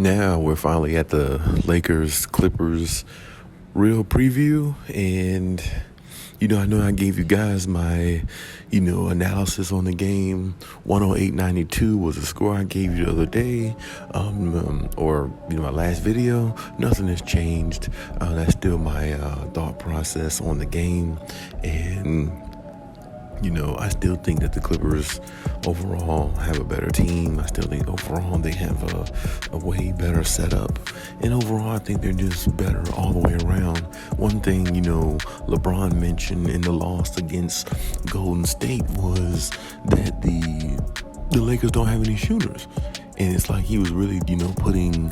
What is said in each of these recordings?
Now we're finally at the Lakers Clippers real preview, and I know I gave you guys my analysis on the game. 108-92 was the score I gave you the other day, or my last video. Nothing has changed. That's still my thought process on the game, and I still think that the Clippers overall have a better team. I still think overall they have a way better setup. And overall, I think they're just better all the way around. One thing, LeBron mentioned in the loss against Golden State was that the Lakers don't have any shooters. And it's like he was really, putting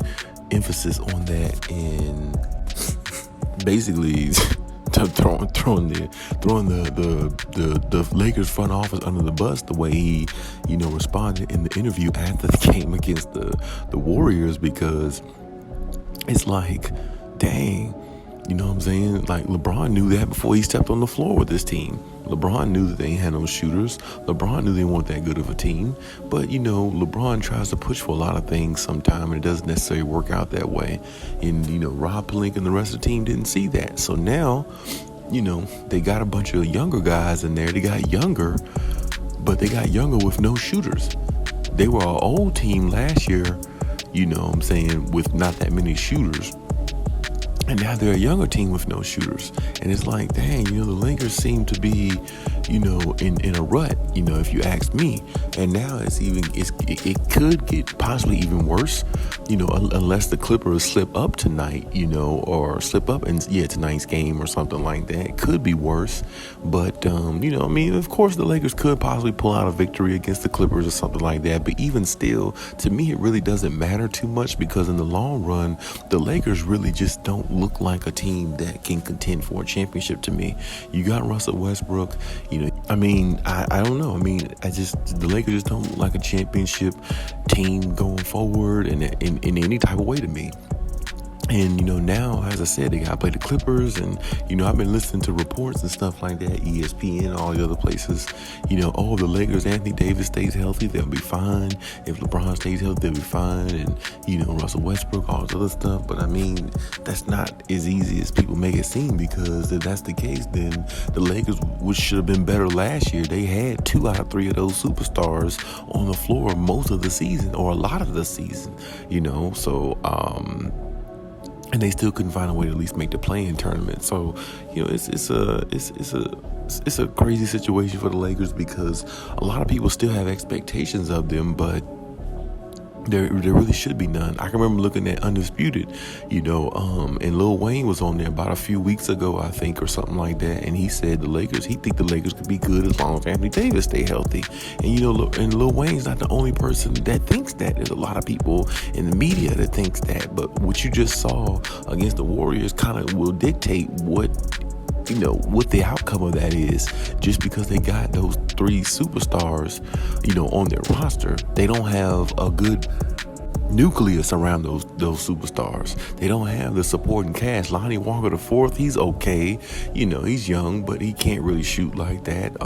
emphasis on that and basically throwing the Lakers front office under the bus the way he responded in the interview after the game against the Warriors, because it's like, dang, you know what I'm saying? Like, LeBron knew that before he stepped on the floor with this team. LeBron knew that they ain't had no shooters. LeBron knew they weren't that good of a team. But, LeBron tries to push for a lot of things sometimes, and it doesn't necessarily work out that way. And, Rob Pelinka and the rest of the team didn't see that. So now, they got a bunch of younger guys in there. They got younger, but they got younger with no shooters. They were an old team last year, with not that many shooters. And now they're a younger team with no shooters. And it's like, dang, the Lakers seem to be, in a rut, if you ask me. And now it could get possibly even worse, unless the Clippers slip up tonight, or slip up in tonight's game or something like that. It could be worse. But, of course the Lakers could possibly pull out a victory against the Clippers or something like that. But even still, to me, it really doesn't matter too much, because in the long run, the Lakers really just don't look like a team that can contend for a championship to me. You got Russell Westbrook, I don't know. The Lakers just don't look like a championship team going forward in any type of way to me. And, now, as I said, they got to play the Clippers. And, I've been listening to reports and stuff like that, ESPN, all the other places. The Lakers, Anthony Davis stays healthy, they'll be fine. If LeBron stays healthy, they'll be fine. And, Russell Westbrook, all this other stuff. But, that's not as easy as people make it seem, because if that's the case, then the Lakers, which should have been better last year, they had 2 out of 3 of those superstars on the floor most of the season, or a lot of the season, So, and they still couldn't find a way to at least make the play-in tournament. So, it's a crazy situation for the Lakers, because a lot of people still have expectations of them, but there really should be none. I can remember looking at Undisputed, and Lil Wayne was on there about a few weeks ago, I think, or something like that, and he said he think the Lakers could be good as long as Anthony Davis stay healthy. And and Lil Wayne's not the only person that thinks that. There's a lot of people in the media that thinks that. But what you just saw against the Warriors kind of will dictate what the outcome of that is. Just because they got those 3 superstars, on their roster, they don't have a good nucleus around those superstars. They don't have the supporting cast. Lonnie Walker IV, he's okay. He's young, but he can't really shoot like that.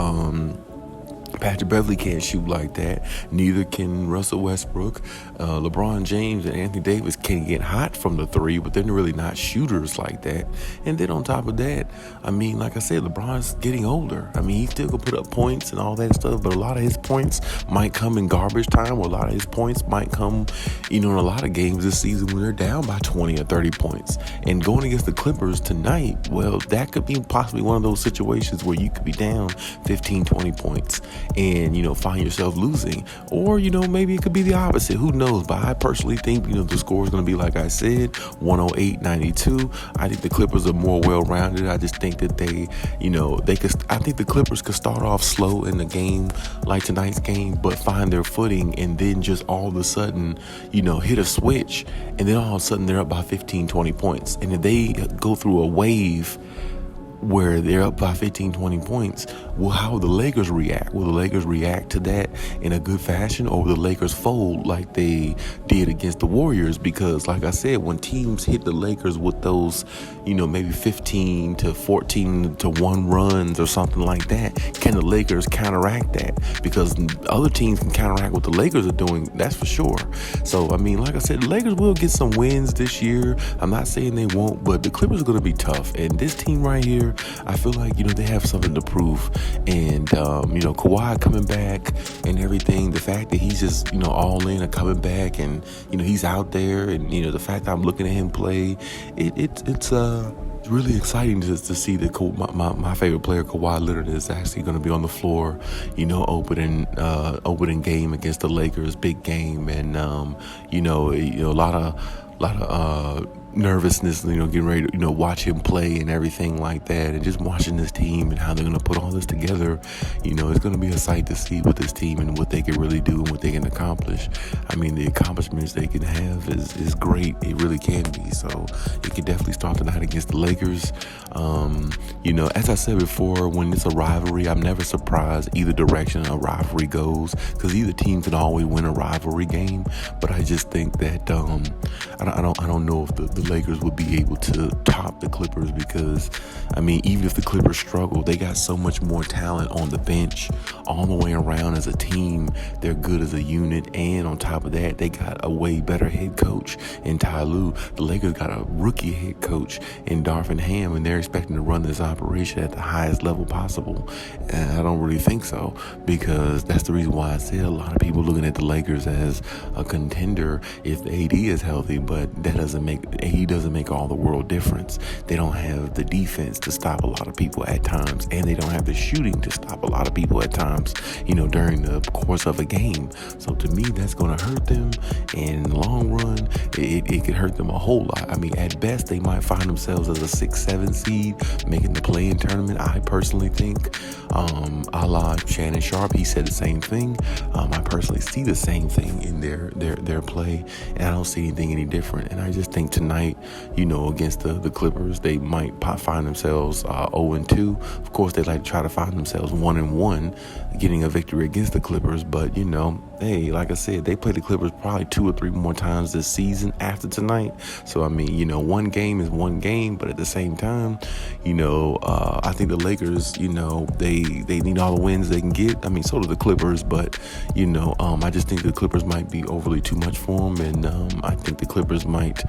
Patrick Beverley can't shoot like that. Neither can Russell Westbrook. LeBron James and Anthony Davis can get hot from the 3, but they're really not shooters like that. And then on top of that, like I said, LeBron's getting older. He still can put up points and all that stuff, but a lot of his points might come in garbage time, or a lot of his points might come, in a lot of games this season when they're down by 20 or 30 points. And going against the Clippers tonight, well, that could be possibly one of those situations where you could be down 15, 20 points. And, find yourself losing. Or, maybe it could be the opposite. Who knows? But I personally think, the score is going to be, like I said, 108-92. I think the Clippers are more well-rounded. I just think that I think the Clippers could start off slow in the game, like tonight's game, but find their footing, and then just all of a sudden, hit a switch, and then all of a sudden they're up by 15, 20 points. And if they go through a wave where they're up by 15, 20 points. Well, how will the Lakers react? Will the Lakers react to that in a good fashion, or will the Lakers fold like they did against the Warriors? Because, like I said, when teams hit the Lakers with those, maybe 15 to 14 to 1 runs or something like that, can the Lakers counteract that? Because other teams can counteract what the Lakers are doing, that's for sure. So, like I said, the Lakers will get some wins this year. I'm not saying they won't, but the Clippers are going to be tough. And this team right here, I feel like, they have something to prove. And, Kawhi coming back and everything, the fact that he's just, all in and coming back and, he's out there and, the fact that I'm looking at him play, it's really exciting to see that my favorite player, Kawhi Leonard, is actually going to be on the floor, opening game against the Lakers, big game. And, a lot of nervousness, getting ready to, watch him play and everything like that, and just watching this team and how they're going to put all this together. It's going to be a sight to see with this team and what they can really do and what they can accomplish. The accomplishments they can have is great. It really can be. So it can definitely start tonight against the Lakers. As I said before, when it's a rivalry, I'm never surprised either direction a rivalry goes, because either team can always win a rivalry game. But I just think that I don't know if the Lakers would be able to top the Clippers, because even if the Clippers struggle, they got so much more talent on the bench all the way around as a team. They're good as a unit, and on top of that, they got a way better head coach in Ty Lue. The Lakers got a rookie head coach in Darvin Ham, and they're expecting to run this operation at the highest level possible. And I don't really think so, because that's the reason why I said a lot of people looking at the Lakers as a contender if the AD is healthy, but that AD doesn't make all the world difference. They don't have the defense to stop a lot of people at times, and they don't have the shooting to stop a lot of people at times, during the course of a game. So to me, that's going to hurt them, and in the long run, it could hurt them a whole lot. At best, they might find themselves as a 6-7 seed, making the play-in tournament. I personally think, a la Shannon Sharp, he said the same thing. I personally see the same thing in their play, and I don't see anything any different. And I just think tonight, against the Clippers, they might find themselves 0-2. Of course, they like to try to find themselves 1-1, getting a victory against the Clippers. But, hey, like I said, they play the Clippers probably 2 or 3 more times this season after tonight. So, one game is one game, but at the same time, I think the Lakers, they need all the wins they can get. So do the Clippers, but, I just think the Clippers might be overly too much for them, and I think the Clippers might,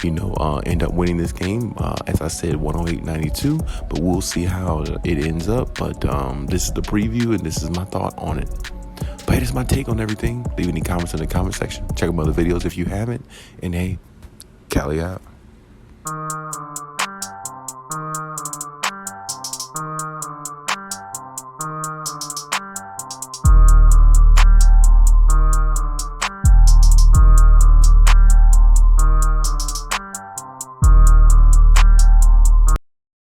end up winning this game. As I said, 108-92, but we'll see how it ends up. But this is the preview, and this is my thought on it. But it's my take on everything. Leave any comments in the comment section. Check out my other videos if you haven't. And hey, Khaliis out.